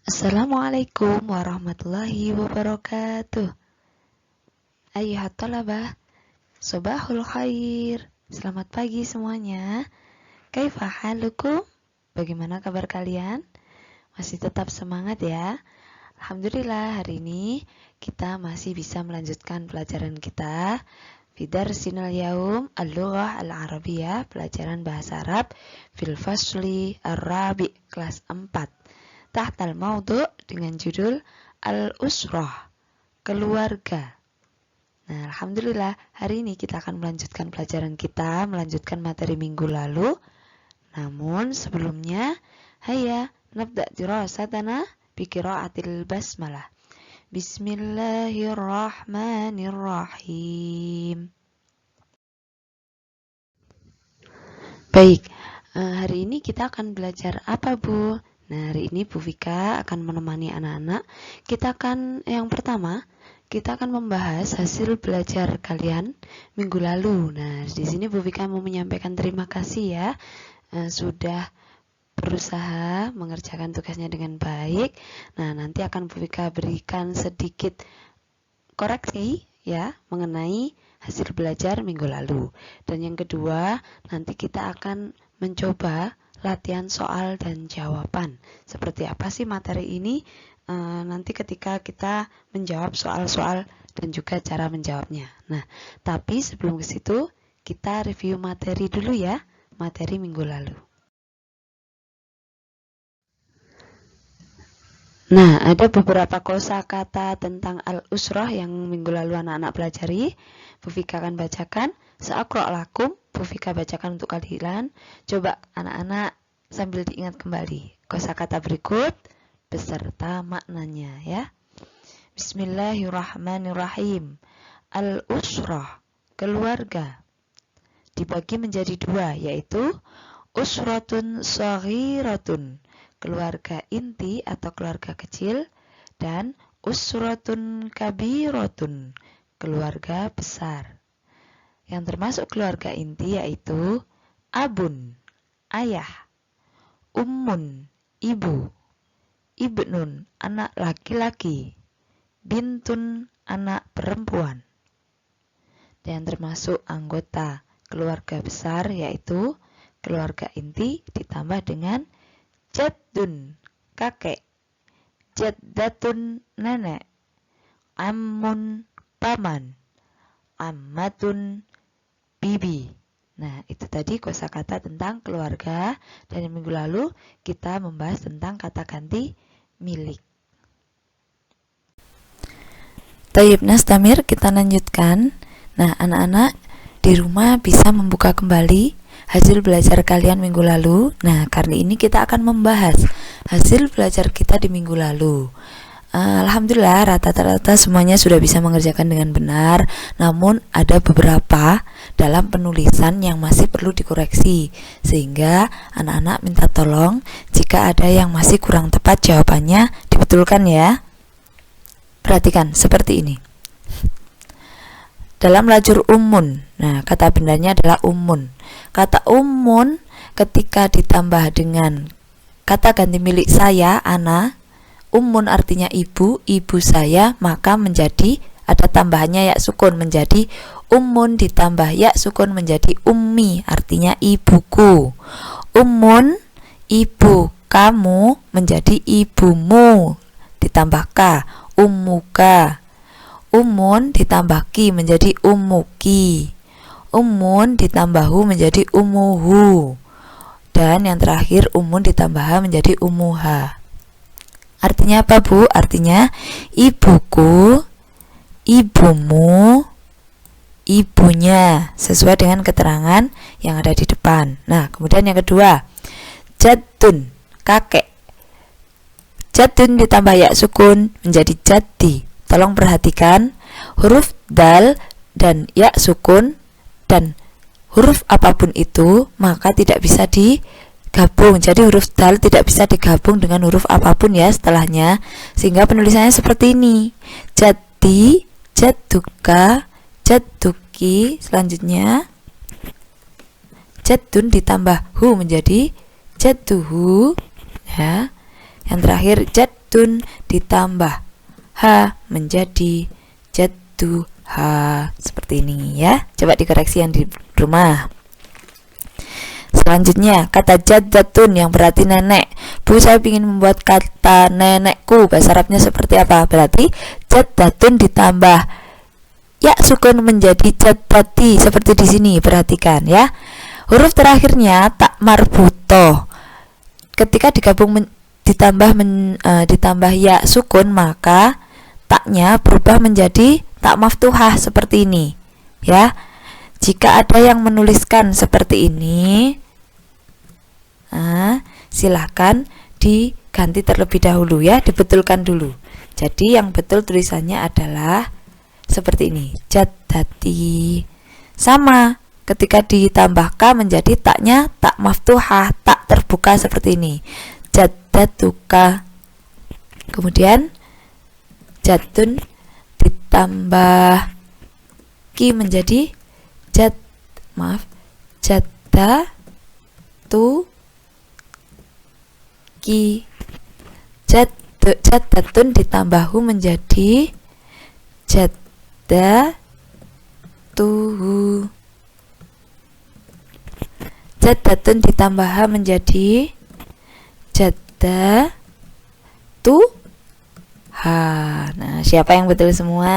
Assalamualaikum warahmatullahi wabarakatuh. Ayuhat talabah, sobahul khair. Selamat pagi semuanya. Kaifa halukum? Bagaimana kabar kalian? Masih tetap semangat ya? Alhamdulillah, hari ini kita masih bisa melanjutkan pelajaran kita Fidarsinal Yaum Al-Lughah Al-Arabiyah, pelajaran bahasa Arab fil fasli ar-rabi, kelas 4. Tahtal maudu' dengan judul Al-Usrah, keluarga. Nah, alhamdulillah hari ini kita akan melanjutkan pelajaran kita, melanjutkan materi minggu lalu. Namun sebelumnya, hayya nabda dirasatana bi qiraatil basmalah. Bismillahirrahmanirrahim. Baik, hari ini kita akan belajar apa, Bu? Nah, hari ini Bu Vika akan menemani anak-anak. Yang pertama, kita akan membahas hasil belajar kalian minggu lalu. Nah, di sini Bu Vika mau menyampaikan terima kasih ya, sudah berusaha mengerjakan tugasnya dengan baik. Nah, nanti akan Bu Vika berikan sedikit koreksi ya mengenai hasil belajar minggu lalu. Dan yang kedua, nanti kita akan mencoba latihan soal dan jawaban. Seperti apa sih materi ini? Nanti ketika kita menjawab soal-soal dan juga cara menjawabnya. Nah, tapi sebelum ke situ, kita review materi dulu ya, materi minggu lalu. Nah, ada beberapa kosakata tentang al-usrah yang minggu lalu anak-anak pelajari. Bu Vika akan bacakan. Sa'aqra' lakum, Bu Vika bacakan untuk kalian. Coba anak-anak sambil diingat kembali kosakata berikut beserta maknanya ya. Bismillahirrahmanirrahim. Al-usrah, keluarga, dibagi menjadi dua, yaitu usratun saghiratun, keluarga inti atau keluarga kecil, dan usratun kabiratun, keluarga besar. Yang termasuk keluarga inti yaitu abun, ayah, ummun, ibu, ibnun, anak laki-laki, bintun, anak perempuan. Dan termasuk anggota keluarga besar yaitu keluarga inti ditambah dengan jaddun, kakek, jaddatun, nenek, ammun, paman, ammatun, bibi. Nah, itu tadi kosakata tentang keluarga. Dan minggu lalu kita membahas tentang kata ganti milik. Tayyib Nastamir, kita lanjutkan. Nah, anak-anak di rumah bisa membuka kembali hasil belajar kalian minggu lalu. Nah, kali ini kita akan membahas hasil belajar kita di minggu lalu. Alhamdulillah rata-rata semuanya sudah bisa mengerjakan dengan benar, namun ada beberapa dalam penulisan yang masih perlu dikoreksi, sehingga anak-anak minta tolong jika ada yang masih kurang tepat jawabannya dibetulkan ya. Perhatikan seperti ini. Dalam lajur ummun, nah kata benarnya adalah ummun. Kata ummun ketika ditambah dengan kata ganti milik saya, ana, ummun artinya ibu, ibu saya, maka menjadi ada tambahannya ya sukun menjadi ummun ditambah ya sukun menjadi ummi, artinya ibuku. Ummun, ibu kamu menjadi ibumu ditambah ka, ummuka. Ummun ditambah ki menjadi ummuki. Ummun ditambah hu menjadi ummuhu. Dan yang terakhir ummun ditambah ha menjadi ummuha. Artinya apa, Bu? Artinya ibuku, ibumu, ibunya, sesuai dengan keterangan yang ada di depan. Nah, kemudian yang kedua, jaddun, kakek. Jaddun ditambah ya sukun menjadi jaddi. Tolong perhatikan huruf dal dan ya sukun dan huruf apapun itu maka tidak bisa digabung. Jadi huruf dal tidak bisa digabung dengan huruf apapun ya setelahnya, sehingga penulisannya seperti ini. Jaddi, jadduka, jadduki. Selanjutnya jaddun ditambah hu menjadi jadduhu ya. Yang terakhir jaddun ditambah ha menjadi jadduha. Seperti ini ya. Coba dikoreksi yang di rumah. Selanjutnya, kata jaddatun yang berarti nenek. Bu, saya ingin membuat kata nenekku. Bahasa Arabnya seperti apa? Berarti jaddatun ditambah ya sukun menjadi jaddati. Seperti di sini, perhatikan ya. Huruf terakhirnya tak marbutoh. Ketika digabung ditambah ya sukun, maka taknya berubah menjadi tak maftuhah seperti ini ya. Jika ada yang menuliskan seperti ini, silahkan diganti terlebih dahulu ya, dibetulkan dulu. Jadi yang betul tulisannya adalah seperti ini, jaddati. Sama, ketika ditambah ka menjadi taknya tak maftuhah, tak terbuka seperti ini, jaddatuka. Kemudian jaddun ditambah ki menjadi jaddatu ki. Jaddatun ditambah hu menjadi jaddatuhu. Jaddatun ditambah ha menjadi jaddatuha. Nah, siapa yang betul semua?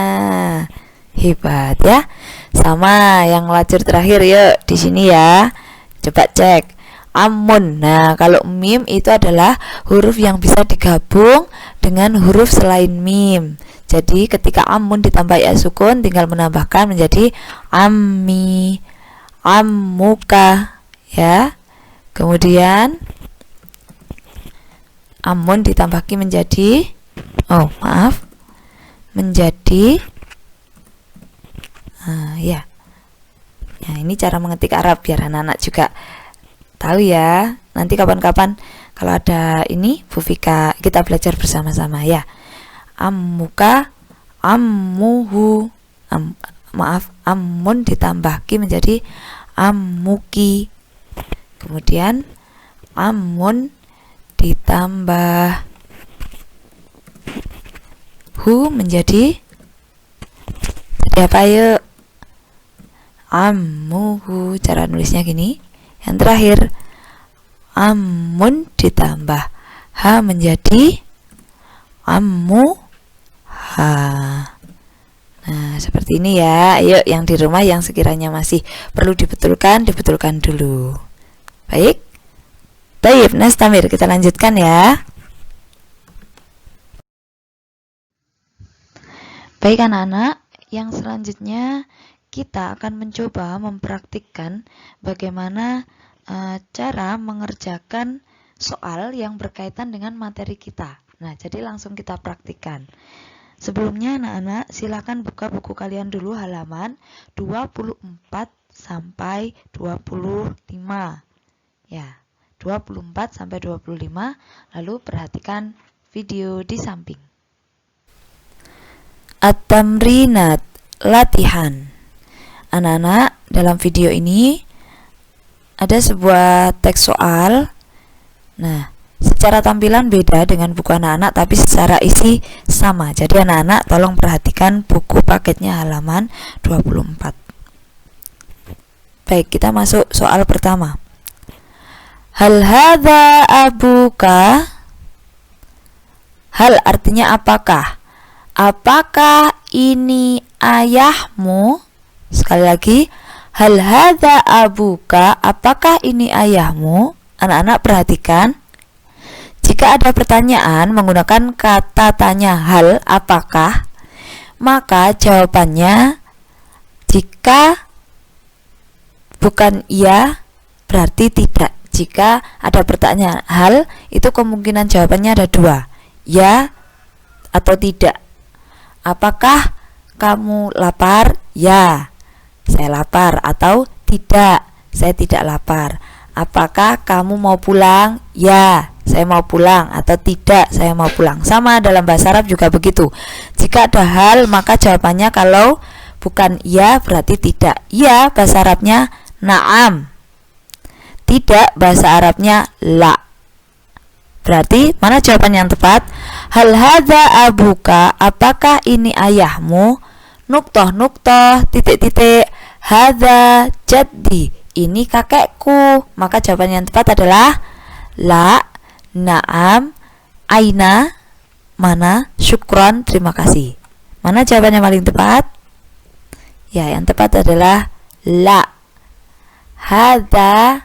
Hebat ya. Sama yang lacur terakhir, yuk di sini ya. Coba cek. Amun. Nah, kalau mim itu adalah huruf yang bisa digabung dengan huruf selain mim. Jadi ketika amun ditambah ya sukun, tinggal menambahkan menjadi ammi, ammuka ya. Kemudian amun ditambah ki menjadi menjadi ya. Nah, ini cara mengetik Arab biar anak-anak juga tahu ya. Nanti kapan-kapan kalau ada ini Bu Vika kita belajar bersama-sama ya. Ammuka, ammuhu, amun ditambah ki menjadi ammuki. Kemudian amun ditambah hu menjadi apa yuk? Ammuhu. Cara nulisnya gini. Yang terakhir, amun ditambah ha menjadi ammuha. Nah, seperti ini ya. Ayo yang di rumah yang sekiranya masih perlu dibetulkan, dibetulkan dulu. Baik. Baik, Nastamir, kita lanjutkan ya. Baik anak-anak, yang selanjutnya kita akan mencoba mempraktikkan bagaimana cara mengerjakan soal yang berkaitan dengan materi kita. Nah, jadi langsung kita praktikkan. Sebelumnya anak-anak silakan buka buku kalian dulu halaman 24 sampai 25. Ya, 24 sampai 25, lalu perhatikan video di samping. At-tamrinat, latihan. Anak-anak, dalam video ini ada sebuah teks soal. Nah, secara tampilan beda dengan buku anak-anak, tapi secara isi sama. Jadi anak-anak tolong perhatikan buku paketnya halaman 24. Baik, kita masuk soal pertama. Hal hadza abuka? Hal artinya apakah? Apakah ini ayahmu? Sekali lagi, hal hadza abuka? Apakah ini ayahmu? Anak-anak perhatikan. Jika ada pertanyaan menggunakan kata tanya hal apakah, maka jawabannya jika bukan iya berarti tidak. Jika ada pertanyaan hal, itu kemungkinan jawabannya ada dua, ya atau tidak. Apakah kamu lapar? Ya, saya lapar. Atau tidak, saya tidak lapar. Apakah kamu mau pulang? Ya, saya mau pulang. Atau tidak, saya mau pulang. Sama dalam bahasa Arab juga begitu. Jika ada hal, maka jawabannya kalau bukan ya berarti tidak. Ya, bahasa Arabnya na'am. Tidak, bahasa Arabnya la. Berarti mana jawaban yang tepat? Hal hadza abuka, apakah ini ayahmu? Nuktoh, titik-titik. Hadza jaddi, ini kakekku. Maka jawaban yang tepat adalah la, na'am, aina, mana, syukron, terima kasih. Mana jawaban yang paling tepat? Ya, yang tepat adalah la. Hadza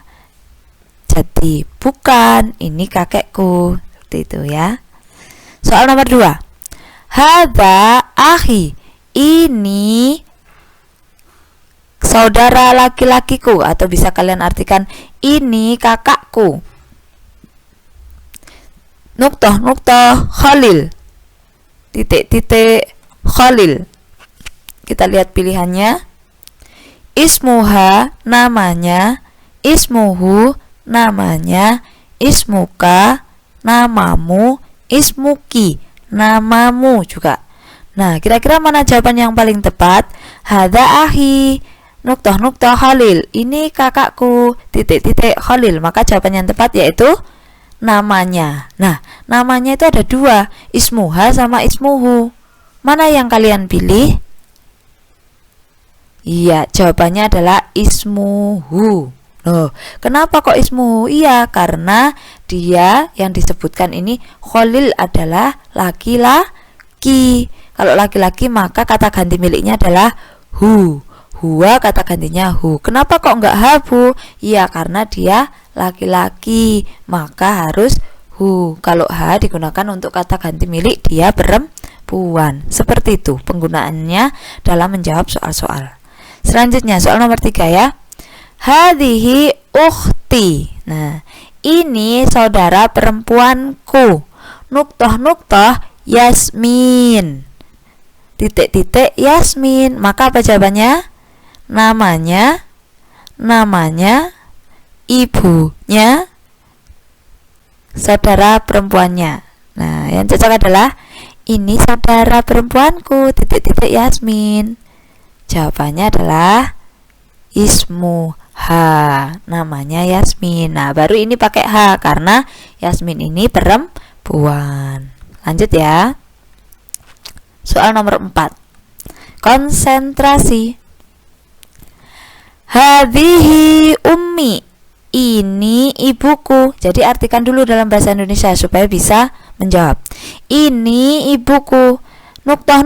jaddi, bukan, ini kakekku. Seperti itu ya. Soal nomor 2. Hadza akhi, ini saudara laki-lakiku, atau bisa kalian artikan ini kakakku. Nuktoh, Khalil, titik-titik, Khalil. Kita lihat pilihannya. Ismuha, namanya. Ismuhu, namanya. Ismuka, namamu. Ismuki, namamu juga. Nah, kira-kira mana jawaban yang paling tepat? Hadza akhi, nuktoh, Khalil, ini kakakku, titik-titik, Khalil. Maka jawaban yang tepat yaitu namanya. Nah, namanya itu ada 2, ismuha sama ismuhu. Mana yang kalian pilih? Iya, jawabannya adalah ismuhu. Loh, kenapa kok ismuhu? Iya, karena dia yang disebutkan ini Khalil adalah laki-laki. Kalau laki-laki maka kata ganti miliknya adalah hu. Huwa kata gantinya hu. Kenapa kok enggak habu? Iya, karena dia laki-laki, maka harus hu. Kalau ha digunakan untuk kata ganti milik dia perempuan. Seperti itu penggunaannya dalam menjawab soal-soal. Selanjutnya soal nomor 3 ya. Hadhihi ukhti. Nah, ini saudara perempuanku. Nuktoh, Yasmin, titik-titik, Yasmin. Maka apa jawabannya? Namanya, ibunya, saudara perempuannya. Nah, yang cocok adalah ini saudara perempuanku, titik-titik, Yasmin. Jawabannya adalah ismuha, namanya Yasmin. Nah, baru ini pakai ha karena Yasmin ini perempuan. Lanjut ya. Soal nomor 4. Konsentrasi. Hadhihi ummi, ini ibuku. Jadi artikan dulu dalam bahasa Indonesia supaya bisa menjawab. Ini ibuku. Nuktoh,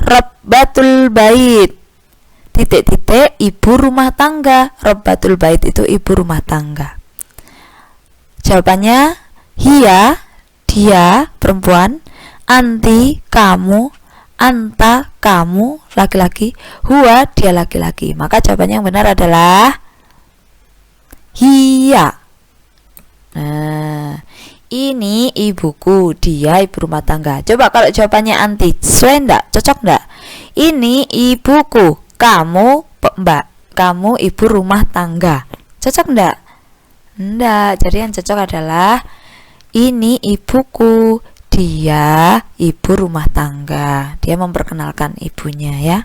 Rabbatul bait, titik-titik, ibu rumah tangga. Rabbatul bait itu ibu rumah tangga. Jawabannya hiya, dia perempuan. Anti, kamu. Anta, kamu laki-laki. Huwa, dia laki-laki. Maka jawabannya yang benar adalah hiya. Nah, ini ibuku, dia ibu rumah tangga. Coba kalau jawabannya anti, sesuai enggak? Cocok enggak? Ini ibuku, kamu mbak, kamu ibu rumah tangga. Cocok enggak? Enggak. Jadi yang cocok adalah ini ibuku, dia ibu rumah tangga. Dia memperkenalkan ibunya ya.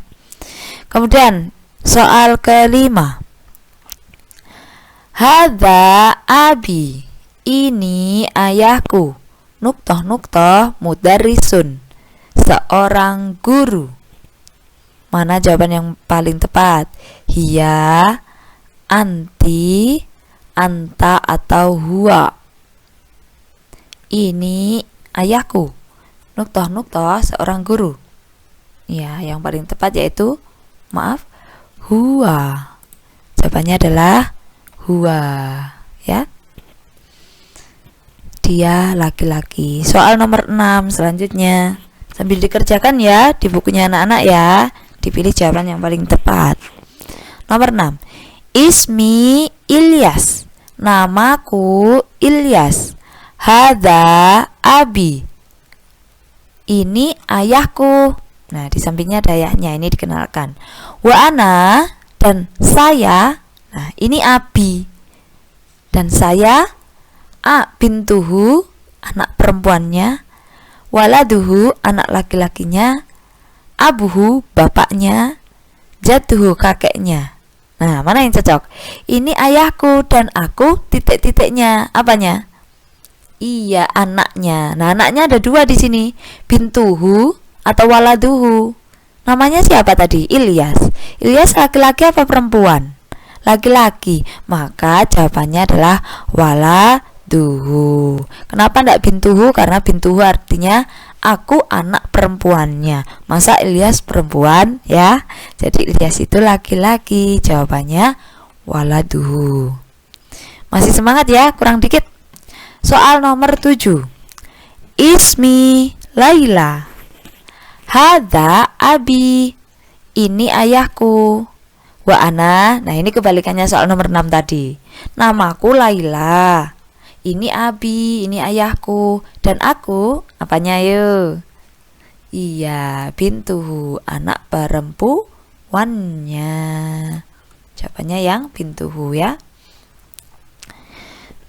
Kemudian soal kelima. Hadza abi, ini ayahku. Nuktoh, mudarrisun, seorang guru. Mana jawaban yang paling tepat? Hiya, anti, anta, atau huwa. Ini ayahku. Nuktoh, seorang guru. Ya, yang paling tepat yaitu huwa. Jawabannya adalah huwa ya. Dia laki-laki. Soal nomor 6 selanjutnya. Sambil dikerjakan ya di bukunya anak-anak ya. Dipilih jawaban yang paling tepat. Nomor 6. Ismi Ilyas, namaku Ilyas. Hadza abi, ini ayahku. Nah, di sampingnya ada ayahnya, ini dikenalkan. Wa ana, dan saya. Nah, ini abi. Dan saya a bintuhu, anak perempuannya. Waladuhu, anak laki-lakinya. Abuhu, bapaknya. Jadduhu, kakeknya. Nah, mana yang cocok? Ini ayahku dan aku titik-titiknya. Apanya? Iya, anaknya. Nah, anaknya ada dua di sini. Bintuhu atau waladuhu. Namanya siapa tadi? Ilyas. Ilyas laki-laki apa perempuan? Laki-laki. Maka jawabannya adalah waladuhu. Kenapa tidak bintuhu? Karena bintuhu artinya aku anak perempuannya. Masa Ilyas perempuan ya? Jadi Ilyas itu laki-laki. Jawabannya waladuhu. Masih semangat ya? Kurang dikit. Soal nomor 7. Ismi Laila. Hadza abi. Ini ayahku. Wa ana. Nah, ini kebalikannya soal nomor 6 tadi. Namaku Laila. Ini abi, ini ayahku. Dan aku, apanya yuk? Iya, bintuhu, anak perempuannya. Jawabannya yang bintuhu ya.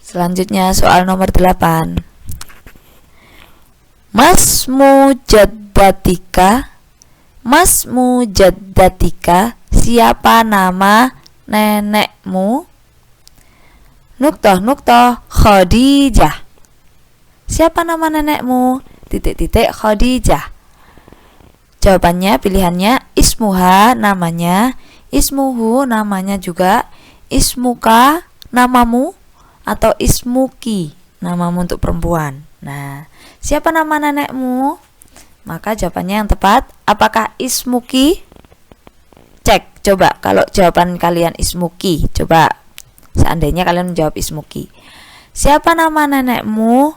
Selanjutnya soal nomor 8. Masmu jaddatika. Masmu jaddatika. Siapa nama nenekmu? Nuktoh Khadijah. Siapa nama nenekmu? Titik-titik Khadijah. Jawabannya, pilihannya ismuha, namanya. Ismuhu, namanya juga. Ismuka, namamu. Atau ismuki, namamu untuk perempuan. Nah, siapa nama nenekmu? Maka jawabannya yang tepat, apakah ismuki? Cek, coba kalau jawaban kalian ismuki. Coba, seandainya kalian menjawab ismuki. Siapa nama nenekmu?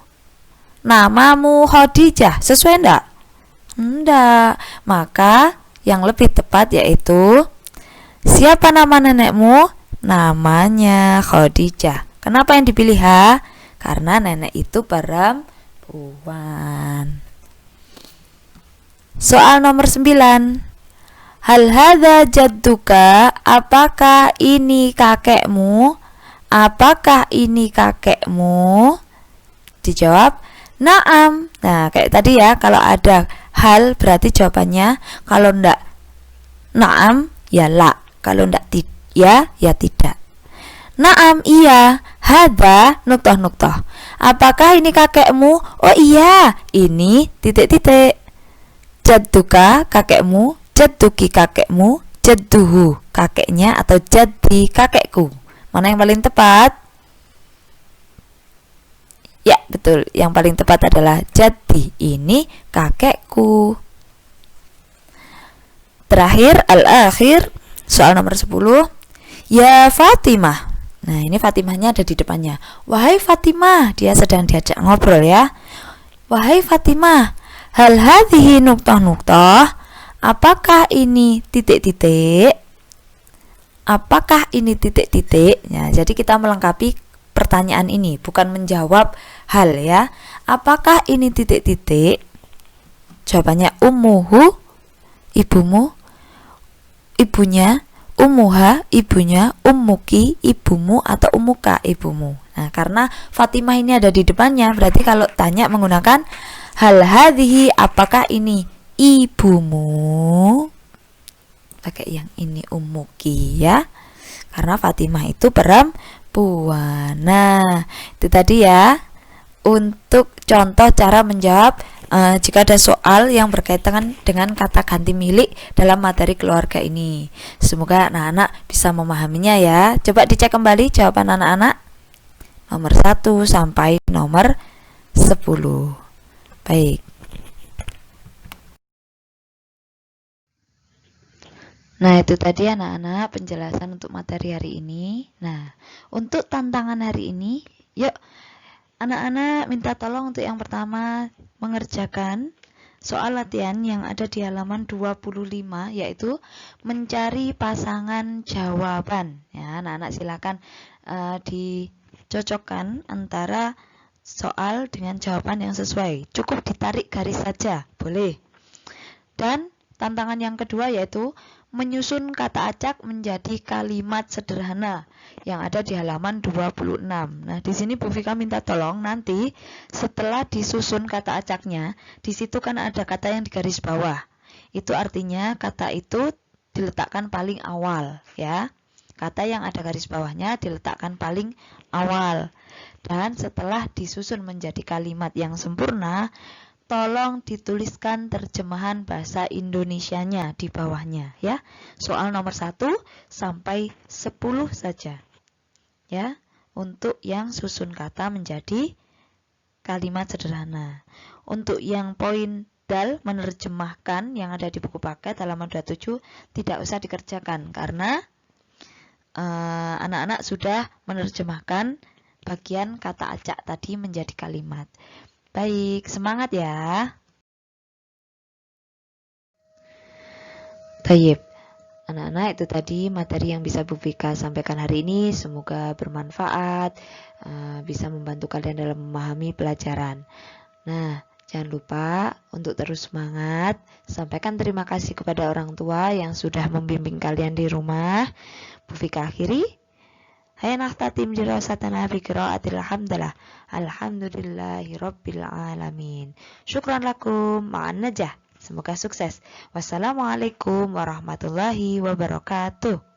Namamu Khadijah. Sesuai enggak? Enggak. Maka yang lebih tepat yaitu, siapa nama nenekmu? Namanya Khadijah. Kenapa yang dipilih H? Karena nenek itu perempuan. Soal nomor 9. Hal hadza jadduka. Apakah ini kakekmu? Apakah ini kakekmu? Dijawab na'am. Nah, kayak tadi ya, kalau ada hal berarti jawabannya, kalau ndak na'am ya la, kalau ndak ya tidak. Naam, iya. Hadza nuktoh. Apakah ini kakekmu? Oh iya, ini titik-titik. Jadduka, kakekmu. Jadduki, kakekmu. Jadduhu, kakeknya. Atau jaddi, kakekku. Mana yang paling tepat? Ya, betul. Yang paling tepat adalah jaddi. Ini kakekku. Terakhir, al-akhir. Soal nomor 10. Ya Fatimah. Nah, ini Fatimahnya ada di depannya. Wahai Fatimah, dia sedang diajak ngobrol ya. Wahai Fatimah, hal hadhihi nuktoh. Apakah ini titik-titik? Apakah ini titik-titik? Nah, jadi kita melengkapi pertanyaan ini, bukan menjawab hal ya. Apakah ini titik-titik? Jawabannya ummuhu, ibumu, ibunya. Ummuha, ibunya. Ummuki, ibumu. Atau ummuka, ibumu. Nah, karena Fatimah ini ada di depannya, berarti kalau tanya menggunakan hal hadhihi, apakah ini ibumu? Pakai yang ini ummuki ya. Karena Fatimah itu perempuan. Nah, itu tadi ya untuk contoh cara menjawab jika ada soal yang berkaitan dengan kata ganti milik dalam materi keluarga ini. Semoga anak-anak bisa memahaminya ya. Coba dicek kembali jawaban anak-anak nomor 1 sampai nomor 10. Baik. Nah, itu tadi anak-anak penjelasan untuk materi hari ini. Nah, untuk tantangan hari ini, yuk anak-anak minta tolong untuk yang pertama mengerjakan soal latihan yang ada di halaman 25, yaitu mencari pasangan jawaban. Ya, anak-anak silakan dicocokkan antara soal dengan jawaban yang sesuai. Cukup ditarik garis saja, boleh. Dan tantangan yang kedua yaitu menyusun kata acak menjadi kalimat sederhana yang ada di halaman 26. Nah, di sini Bu Vika minta tolong nanti setelah disusun kata acaknya, di situ kan ada kata yang di garis bawah. Itu artinya kata itu diletakkan paling awal ya. kata yang ada garis bawahnya diletakkan paling awal. Dan setelah disusun menjadi kalimat yang sempurna, tolong dituliskan terjemahan bahasa Indonesianya di bawahnya ya. Soal nomor 1 sampai 10 saja. Ya, untuk yang susun kata menjadi kalimat sederhana. Untuk yang poin dal menerjemahkan yang ada di buku paket halaman 27 tidak usah dikerjakan karena anak-anak sudah menerjemahkan bagian kata acak tadi menjadi kalimat. Baik, semangat ya. Tayyib. Anak-anak, itu tadi materi yang bisa Bu Vika sampaikan hari ini. Semoga bermanfaat, bisa membantu kalian dalam memahami pelajaran. Nah, jangan lupa untuk terus semangat. Sampaikan terima kasih kepada orang tua yang sudah membimbing kalian di rumah. Bu Vika akhiri. Hayya nakhtatim dirasatana bi qiraatil hamdalah. Alhamdulillahi rabbil alamin. Syukran lakum, ma'an najah. Semoga sukses. Wassalamualaikum warahmatullahi wabarakatuh.